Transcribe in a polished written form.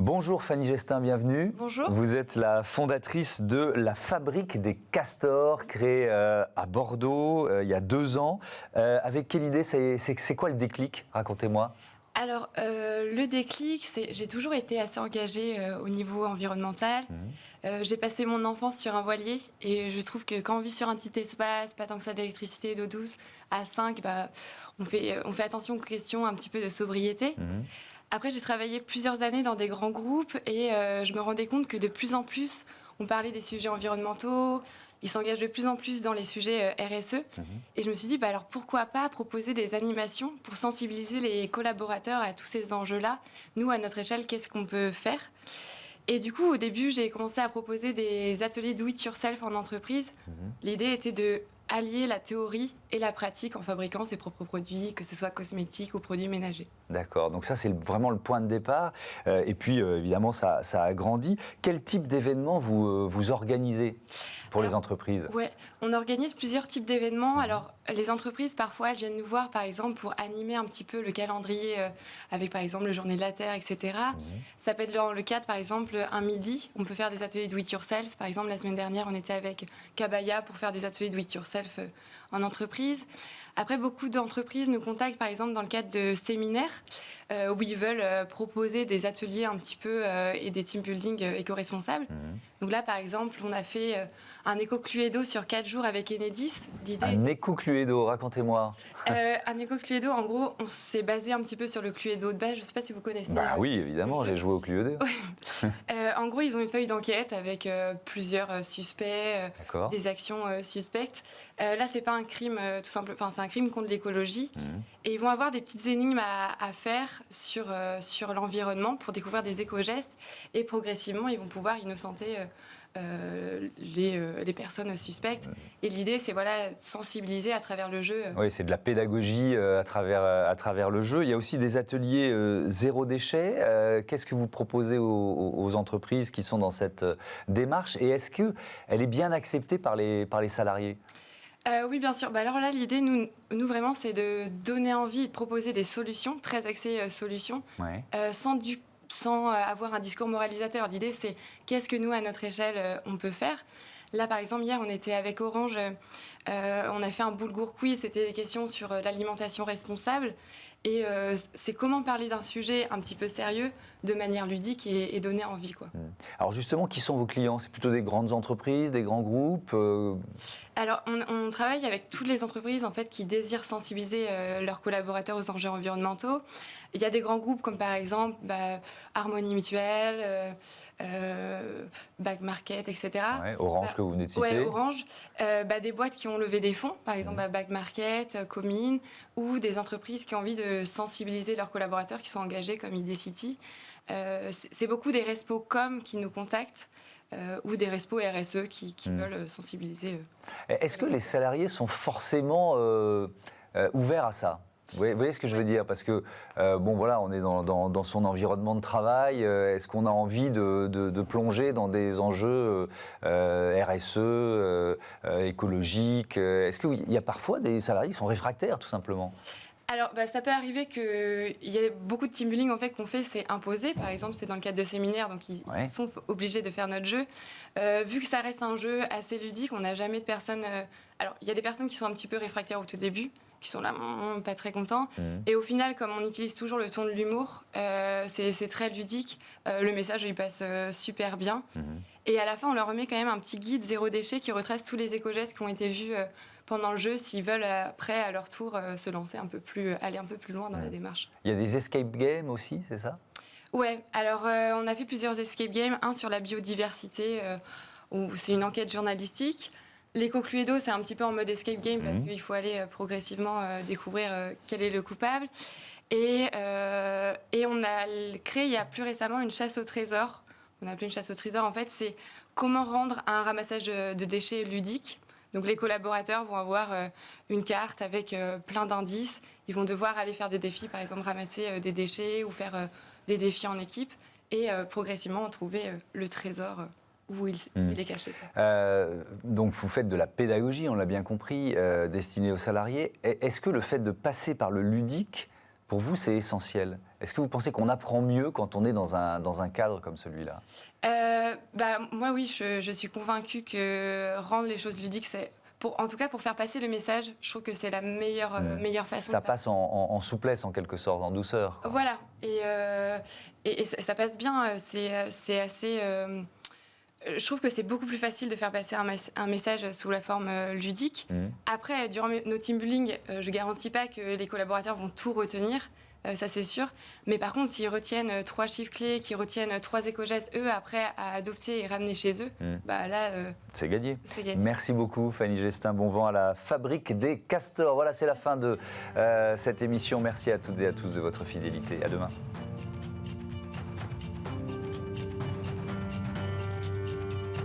Bonjour Fanny Gestin, bienvenue. Bonjour. Vous êtes la fondatrice de la Fabrique des Castors, créée à Bordeaux il y a 2 ans. Avec quelle idée, c'est quoi le déclic? Racontez-moi. Alors, le déclic, j'ai toujours été assez engagée au niveau environnemental. J'ai passé mon enfance sur un voilier et je trouve que quand on vit sur un petit espace, pas tant que ça d'électricité, d'eau douce, à 5, on fait attention aux questions un petit peu de sobriété. Après, j'ai travaillé plusieurs années dans des grands groupes et je me rendais compte que de plus en plus, on parlait des sujets environnementaux, ils s'engagent de plus en plus dans les sujets RSE. Et je me suis dit, alors pourquoi pas proposer des animations pour sensibiliser les collaborateurs à tous ces enjeux-là. Nous, à notre échelle, qu'est-ce qu'on peut faire? Et du coup, au début, j'ai commencé à proposer des ateliers do it yourself en entreprise. L'idée était de allier la théorie et la pratique en fabriquant ses propres produits, que ce soit cosmétiques ou produits ménagers. D'accord, donc ça c'est vraiment le point de départ. Et puis évidemment, ça a grandi. Quel type d'événements vous organisez pour les entreprises? Ouais, on organise plusieurs types d'événements. Alors, les entreprises, parfois, elles viennent nous voir, par exemple, pour animer un petit peu le calendrier avec, par exemple, le Journée de la Terre, etc. Ça peut être dans le cadre, par exemple, un midi. On peut faire des ateliers do it yourself. Par exemple, la semaine dernière, on était avec Kabaya pour faire des ateliers do it yourself en entreprise. Après, beaucoup d'entreprises nous contactent, par exemple, dans le cadre de séminaires où ils veulent proposer des ateliers un petit peu et des team building éco-responsables. Donc là, par exemple, on a fait un éco-cluedo sur 4 jours avec Enedis. Un éco-cluedo, racontez-moi. Un éco-cluedo, en gros, on s'est basé un petit peu sur le cluedo de base. Je ne sais pas si vous connaissez. Oui, évidemment, j'ai joué au cluedo. En gros, ils ont une feuille d'enquête avec plusieurs suspects, des actions suspectes. Là, c'est pas un crime tout simple, enfin, c'est un crime contre l'écologie. Et ils vont avoir des petites énigmes à faire sur l'environnement pour découvrir des éco-gestes. Et progressivement, ils vont pouvoir innocenter les personnes suspectes. Et l'idée, c'est de sensibiliser à travers le jeu. Oui, c'est de la pédagogie à travers le jeu. Il y a aussi des ateliers zéro déchet. Qu'est-ce que vous proposez aux entreprises qui sont dans cette démarche? Et est-ce qu'elle est bien acceptée par les salariés? Oui, bien sûr. Alors là, l'idée, nous vraiment, c'est de donner envie de proposer des solutions, très axées solutions, sans avoir un discours moralisateur. L'idée, c'est qu'est-ce que nous, à notre échelle, on peut faire. Là, par exemple, hier, on était avec Orange, on a fait un boulgour quiz, c'était des questions sur l'alimentation responsable. Et c'est comment parler d'un sujet un petit peu sérieux de manière ludique et donner envie, quoi. Alors justement, qui sont vos clients? C'est plutôt des grandes entreprises, des grands groupes? Alors, on travaille avec toutes les entreprises en fait, qui désirent sensibiliser leurs collaborateurs aux enjeux environnementaux. Il y a des grands groupes comme par exemple Harmonie Mutuelle, Back Market, etc. Ouais, Orange que vous venez de citer. Oui, Orange. Des boîtes qui ont levé des fonds, par exemple Back Market, Comine, ou des entreprises qui ont envie de sensibiliser leurs collaborateurs qui sont engagés comme Idecity. C'est beaucoup des respos com qui nous contactent ou des respos RSE qui veulent sensibiliser. Est-ce que les salariés sont forcément ouverts à ça? Vous voyez ce que je veux dire? Parce que, on est dans son environnement de travail. Est-ce qu'on a envie de plonger dans des enjeux RSE, écologiques? Est-ce qu'il y a parfois des salariés qui sont réfractaires, tout simplement? Alors, ça peut arriver qu'il y ait beaucoup de team building en fait, qu'on fait, c'est imposé. Par exemple, c'est dans le cadre de séminaires, donc ils sont obligés de faire notre jeu. Vu que ça reste un jeu assez ludique, on n'a jamais de personnes... Alors, il y a des personnes qui sont un petit peu réfractaires au tout début, qui sont là, pas très contents. Et au final, comme on utilise toujours le ton de l'humour, c'est très ludique. Le message, il passe super bien. Et à la fin, on leur remet quand même un petit guide zéro déchet qui retrace tous les éco-gestes qui ont été vus pendant le jeu, s'ils veulent après, à leur tour, se lancer aller un peu plus loin dans la démarche. Il y a des escape games aussi, c'est ça? Ouais, alors on a fait plusieurs escape games. Un sur la biodiversité, où c'est une enquête journalistique. L'éco-cluedo, c'est un petit peu en mode escape game parce qu'il faut aller progressivement découvrir quel est le coupable. Et on a créé il y a plus récemment une chasse au trésor. On a appelé une chasse au trésor. En fait, c'est comment rendre un ramassage de déchets ludique. Donc les collaborateurs vont avoir une carte avec plein d'indices. Ils vont devoir aller faire des défis, par exemple ramasser des déchets ou faire des défis en équipe et progressivement trouver le trésor où il est caché. Donc vous faites de la pédagogie, on l'a bien compris, destinée aux salariés. Est-ce que le fait de passer par le ludique pour vous, c'est essentiel. Est-ce que vous pensez qu'on apprend mieux quand on est dans un cadre comme celui-là? Moi, oui, je suis convaincue que rendre les choses ludiques, c'est... en tout cas, pour faire passer le message, je trouve que c'est la meilleure façon. Ça passe en souplesse, en quelque sorte, en douceur, quoi. Voilà. Et ça passe bien. C'est assez... je trouve que c'est beaucoup plus facile de faire passer un message sous la forme ludique. Après, durant nos team building, je ne garantis pas que les collaborateurs vont tout retenir. Ça c'est sûr. Mais par contre, s'ils retiennent 3 chiffres clés, qu'ils retiennent 3 éco-gestes, eux, après, à adopter et ramener chez eux, là... c'est gagné. C'est gagné. Merci beaucoup, Fanny Gestin. Bon vent à la Fabrique des Castors. Voilà, c'est la fin de cette émission. Merci à toutes et à tous de votre fidélité. À demain.